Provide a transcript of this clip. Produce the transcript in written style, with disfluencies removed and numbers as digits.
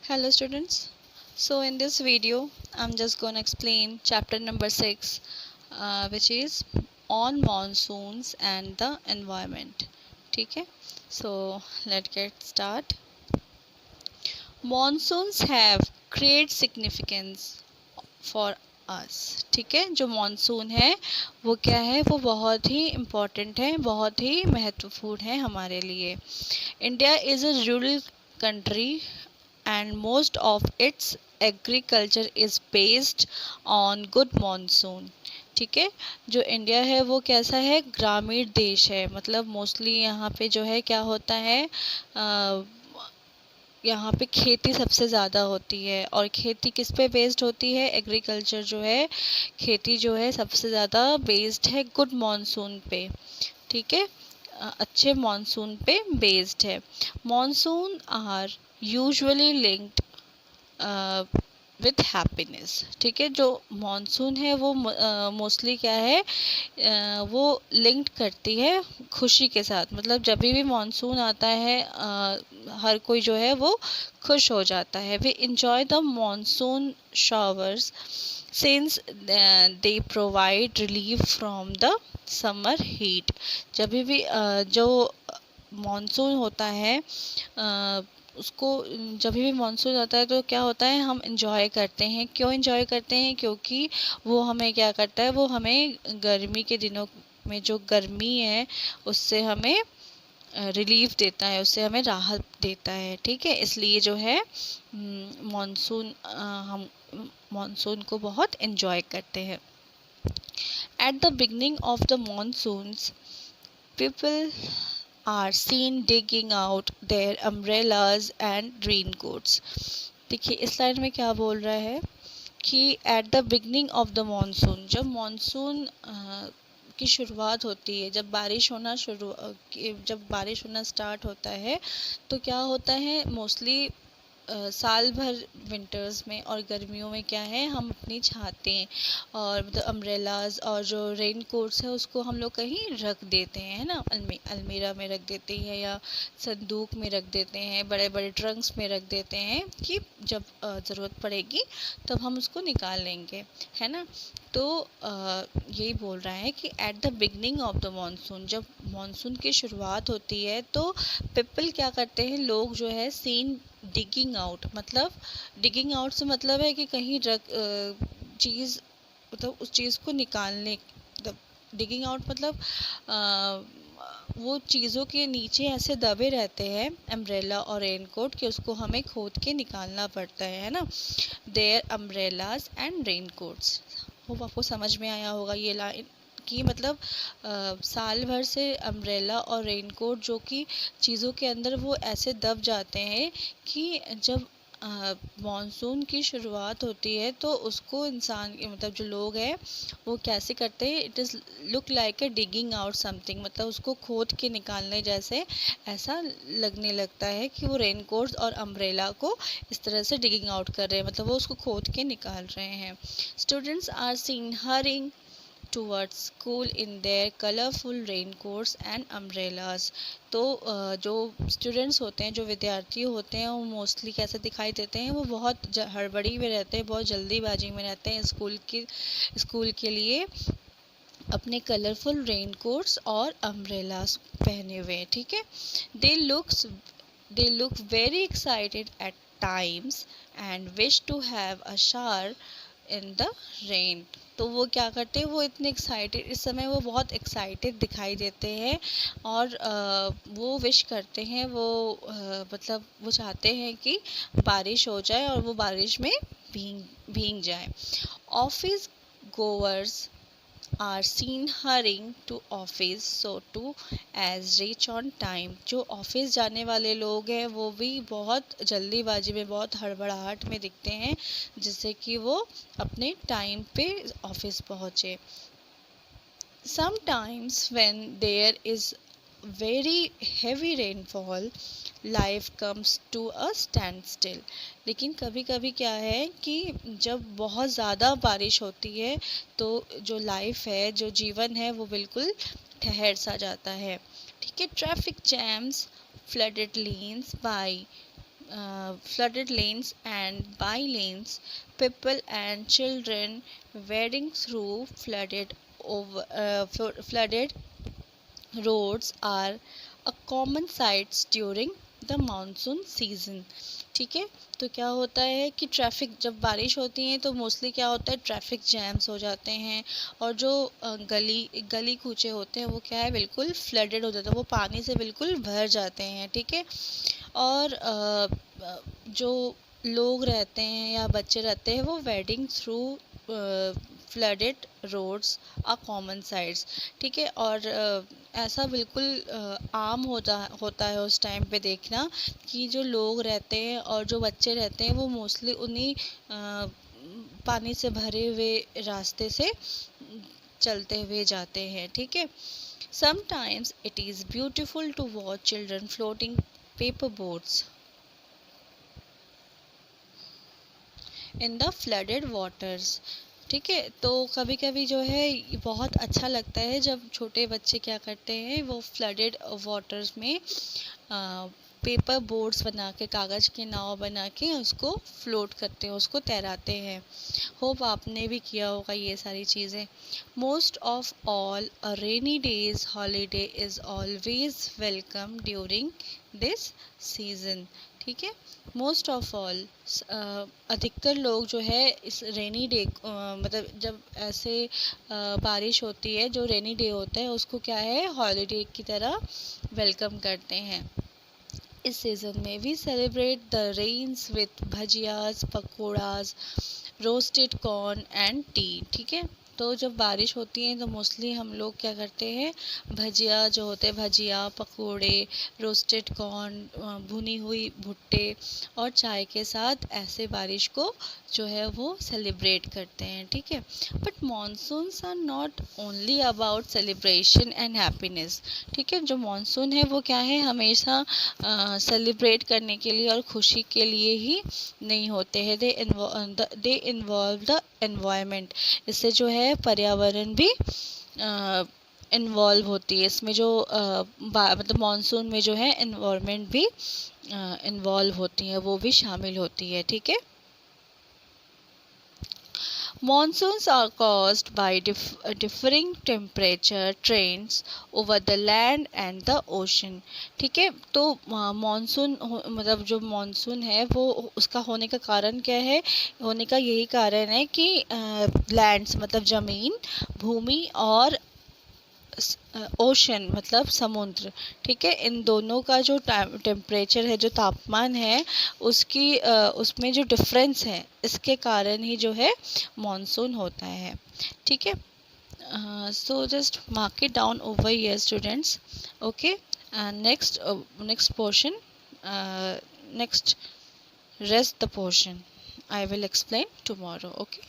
Hello students. So in this video I'm just going to explain chapter number 6 which is on monsoons and the environment. ठीक है? So let's get start. Monsoons have great significance for us. ठीक है, जो monsoon है वो क्या है, वो बहुत ही इम्पोर्टेंट है, बहुत ही महत्वपूर्ण है हमारे लिए. India is a rural country and most of its agriculture is based on good monsoon. ठीक है, जो इंडिया है वो कैसा है, ग्रामीण देश है. मतलब मोस्टली यहाँ पे जो है क्या होता है, यहाँ पे खेती सबसे ज़्यादा होती है. और खेती किस पे बेस्ड होती है, एग्रीकल्चर जो है, खेती जो है सबसे ज़्यादा बेस्ड है गुड मॉनसून पे. ठीक है, अच्छे मॉनसून पे बेस्ड है. Monsoon are usually linked with happiness. ठीक है, जो मॉनसून है वो मोस्टली क्या है, वो लिंक्ड करती है खुशी के साथ. मतलब जब भी मॉनसून आता है हर कोई जो है वो खुश हो जाता है. We enjoy the monsoon showers since they provide relief from the summer heat. जब भी जो मॉनसून होता है उसको, जब भी मॉनसून आता है तो क्या होता है, हम इंजॉय करते हैं. क्यों इंजॉय करते हैं, क्योंकि वो हमें क्या करता है, वो हमें गर्मी के दिनों में जो गर्मी है उससे हमें रिलीफ देता है, उससे हमें राहत देता है. ठीक है, इसलिए जो है मॉनसून हम मॉनसून को बहुत इंजॉय करते हैं. At the beginning of the monsoons people are seen digging out their umbrellas and raincoats. देखिए इस लाइन में क्या बोल रहा है कि at the beginning of the monsoon, जब मॉनसून की शुरुआत होती है, जब बारिश होना स्टार्ट होता है तो क्या होता है, मोस्टली साल भर विंटर्स में और गर्मियों में क्या है, हम अपनी छातें और मतलब अम्ब्रेलाज और जो रेन कोट्स है उसको हम लोग कहीं रख देते हैं, है ना. अलमीरा में रख देते हैं या संदूक में रख देते हैं, बड़े बड़े ट्रंक्स में रख देते हैं कि जब ज़रूरत पड़ेगी तब हम उसको निकाल लेंगे, है ना. तो यही बोल रहा है कि at the beginning of the monsoon, जब मॉनसून की शुरुआत होती है तो पीपल क्या करते हैं, लोग जो है सीन डिगिंग आउट. मतलब डिगिंग आउट से मतलब है कि कहीं रख चीज़, मतलब उस चीज़ को निकालने. डिगिंग आउट मतलब वो चीज़ों के नीचे ऐसे दबे रहते हैं अम्ब्रेला और रेनकोट कि उसको हमें खोद के निकालना पड़ता है ना. Their umbrellas and raincoats. Hope आपको समझ में आया होगा ये लाइन कि मतलब साल भर से अम्ब्रेला और रेनकोट जो कि चीज़ों के अंदर वो ऐसे दब जाते हैं कि जब मॉनसून की शुरुआत होती है तो उसको इंसान, मतलब जो लोग हैं वो कैसे करते हैं, it is look like a digging out something. मतलब उसको खोद के निकालने जैसे ऐसा लगने लगता है कि वो रेनकोट्स और अम्ब्रेला को इस तरह से डिगिंग आउट कर रहे हैं, मतलब वो उसको खोद के निकाल रहे हैं. Students are seen hurrying towards school in their colorful raincoats and umbrellas. तो जो स्टूडेंट्स होते हैं, जो विद्यार्थी होते हैं, वो मोस्टली कैसे दिखाई देते हैं, वो बहुत हड़बड़ी में रहते हैं, बहुत जल्दीबाजी में रहते हैं स्कूल के लिए अपने कलरफुल रेनकोट्स और अम्ब्रेलास पहने हुए. ठीक है, they look very excited at times and wish to have a shower in the rain. तो वो क्या करते हैं, वो इतने एक्साइटेड, इस समय वो बहुत एक्साइटेड दिखाई देते हैं और वो विश करते हैं, वो मतलब वो चाहते हैं कि बारिश हो जाए और वो बारिश में भीग जाए. Office गोवर्स are seen hurrying to office so to as reach on time. जो ऑफिस जाने वाले लोग हैं वो भी बहुत जल्दीबाजी में, बहुत हड़बड़ाहट में दिखते हैं जिससे कि वो अपने टाइम पे ऑफिस पहुँचे. Sometimes when there is very heavy rainfall life comes to a standstill. लेकिन कभी कभी क्या है कि जब बहुत ज़्यादा बारिश होती है तो जो लाइफ है, जो जीवन है, वो बिल्कुल ठहर सा जाता है. ठीक है, traffic jams, flooded lanes by flooded lanes and by lanes, people and children wading through flooded roads are a common sights during the monsoon season. ठीक है, तो क्या होता है कि ट्रैफिक जब बारिश होती है तो मोस्टली क्या होता है, ट्रैफिक जैम्स हो जाते हैं और जो गली कूचे होते हैं वो क्या है, बिल्कुल फ्लडेड हो जाता है, वो पानी से बिल्कुल भर जाते हैं। ठीक है, और जो लोग रहते हैं या बच्चे रहते हैं वो वेडिंग थ्रू फ्लडेड रोड्स आ कॉमन साइड्स। ठीक है, और ऐसा बिल्कुल आम होता है उस टाइम पे देखना कि जो लोग रहते हैं और जो बच्चे रहते हैं वो मोस्टली उन्हीं पानी से भरे हुए रास्ते से चलते हुए जाते हैं। ठीक है, sometimes it is beautiful to watch children floating paper boats in the flooded waters। ठीक है, तो कभी कभी जो है ये बहुत अच्छा लगता है जब छोटे बच्चे क्या करते हैं, वो फ्लडेड वाटर्स में पेपर बोट्स बना के, कागज़ की नाव बना के उसको फ्लोट करते हैं, उसको तैराते हैं। होप आपने भी किया होगा ये सारी चीज़ें। Most of all a rainy days holiday is always welcome during this season. ठीक है, मोस्ट ऑफ ऑल अधिकतर लोग जो है इस रेनी डे मतलब जब ऐसे बारिश होती है, जो रेनी डे होता है उसको क्या है, हॉलीडे की तरह वेलकम करते हैं। इस सीज़न में we celebrate the rains with bhajias, pakoras, roasted corn and tea. ठीक है, तो जब बारिश होती है तो मोस्टली हम लोग क्या करते हैं, भजिया जो होते हैं, भजिया, पकोड़े, रोस्टेड कॉर्न, भुनी हुई भुट्टे और चाय के साथ ऐसे बारिश को जो है वो सेलिब्रेट करते हैं। ठीक है, but monsoons are not only about celebration and happiness. ठीक है, जो मानसून है वो क्या है, हमेशा सेलिब्रेट करने के लिए और खुशी के लिए ही नहीं होते हैं। They involve the environment. इससे जो है पर्यावरण भी इन्वॉल्व होती है इसमें, जो मतलब मानसून में जो है एनवायरनमेंट भी इन्वॉल्व होती है, वो भी शामिल होती है। ठीक है, Monsoons are caused by differing temperature trends over the land and the ocean। ठीक है, तो मानसून मतलब जो मानसून है वो उसका होने का कारण क्या है, होने का यही कारण है कि लैंड्स मतलब ज़मीन, भूमि और ओशन मतलब समुद्र। ठीक है, इन दोनों का जो टेम्परेचर है, जो तापमान है, उसमें जो डिफरेंस है, इसके कारण ही जो है मॉनसून होता है। ठीक है, so just mark it down over here students। okay, and next portion, next rest the portion I will explain tomorrow। okay।